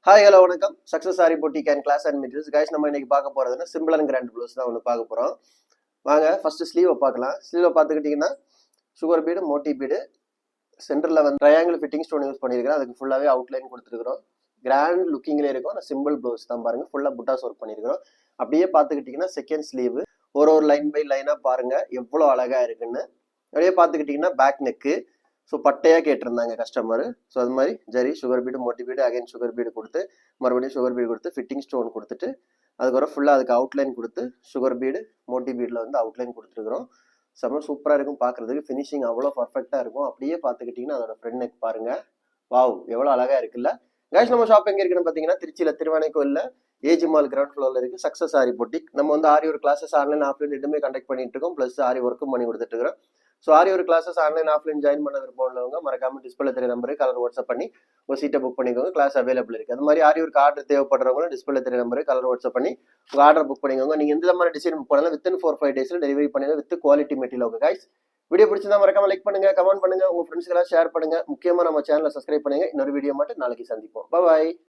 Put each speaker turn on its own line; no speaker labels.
Hi hello வணக்கம். Success sari boutique and class and materials guys. நம்ம இன்னைக்கு பார்க்க போறதுன்னா சிம்பிள் அண்ட் கிராண்ட் ப்ளவுஸ் தான் ஒன்று பார்க்க போறோம். வாங்க ஃபர்ஸ்ட் ஸ்லீவை பார்க்கலாம். ஸ்லீவை பார்த்துக்கிட்டிங்கன்னா சுகர் பீடு, மோட்டி பீடு, சென்டரில் வந்து ட்ரையாங்கிள் ஃபிட்டிங் ஸ்டோன் யூஸ் பண்ணியிருக்கிறேன். அதுக்கு ஃபுல்லாகவே அவுட்லைன் கொடுத்துருக்குறோம். கிராண்ட் லுக்கிங்லேயே இருக்கும். ஆனால் சிம்பிள் ப்ளவுஸ் தான் பாருங்க. ஃபுல்லாக புட்டாஸ் ஒர்க் பண்ணியிருக்கிறோம். அப்படியே பார்த்துக்கிட்டிங்கன்னா செகண்ட் ஸ்லீவ் ஒரு லைன் பை லைனாக பாருங்க எவ்வளோ அழகா இருக்குன்னு. அப்படியே பார்த்துக்கிட்டிங்கன்னா பேக் நெக்கு. ஸோ பட்டையாக கேட்டிருந்தாங்க கஸ்டமர். ஸோ அது மாதிரி zari sugar bead, Moti bead, again sugar bead கொடுத்து மறுபடியும் சுகர் பீடு கொடுத்து ஃபிட்டிங் ஸ்டோன் கொடுத்துட்டு அதுக்கப்புறம் ஃபுல்லாக அதுக்கு அவுட்லைன் கொடுத்து சுகர் பீடு, மோட்டி பீடில் வந்து அவுட்லைன் கொடுத்துருக்குறோம். செம்ம சூப்பராக இருக்கும் பார்க்குறதுக்கு. ஃபினிஷிங் அவ்வளோ பர்ஃபெக்டாக இருக்கும். அப்படியே பார்த்துக்கிட்டிங்கன்னா அதோட ஃப்ரண்ட் நெக் பாருங்க. வாவ் எவ்வளோ அழகாக இருக்குல்ல கைஸ். நம்ம ஷாப் எங்கே இருக்குன்னு பார்த்தீங்கன்னா திருச்சியில் திருவானை கோயிலில் ஏஜ் மால் கிரவுண்ட் ஃப்ளோரில் இருக்குது சக்ஸஸ் சாரி பொட்டிக். நம்ம வந்து ஆரி ஒரு கிளாஸஸ் ஆன்லைன் ஆஃப்லைன் ரெண்டுமே கண்டக்ட் பண்ணிட்டு இருக்கோம். ப்ளஸ் ஆரி ஒர்க்கும் பண்ணி கொடுத்துட்டு இருக்கிறோம். ஸோ ஆரி ஒரு கிளாஸஸ் ஆன்லைன் ஆஃப்லைன் ஜாயின் பண்ண விருப்பம் உள்ளவங்க மறக்காம டிஸ்பிளே தெரிய நம்பருக்கு கலர் வாட்ஸ்அப் பண்ணி உங்கள் சீட்டை புக் பண்ணிக்கோங்க. கிளாஸ் அவைலபிள் இருக்குது. அது மாதிரி ஆரி ஒரு ஆர்டர் தேவைப்படுறவங்களும் டிஸ்பிளே தெரிய நம்பருக்கு கலர் வாட்ஸ்அப் பண்ணி உங்கள் ஆர்டர் புக் பண்ணிக்கோங்க. நீங்கள் எந்த மாதிரி டிசைன் புக் பண்ணலாம் வித்தின் 4-5 டேஸில் டெலிவரி பண்ணிடுங்க with quality material. Okay guys, video பிடிச்சிருந்தா மறக்காம லைக் பண்ணுங்க, கமெண்ட் பண்ணுங்க, உங்க ஃப்ரெண்ட்ஸ்க்கெல்லாம் ஷேர் பண்ணுங்க. முக்கியமாக நம்ம சேனலை சப்ஸ்கிரைப் பண்ணுங்க. இன்னொரு வீடியோ மட்டும் நாளைக்கு சந்திப்போம். பாய்.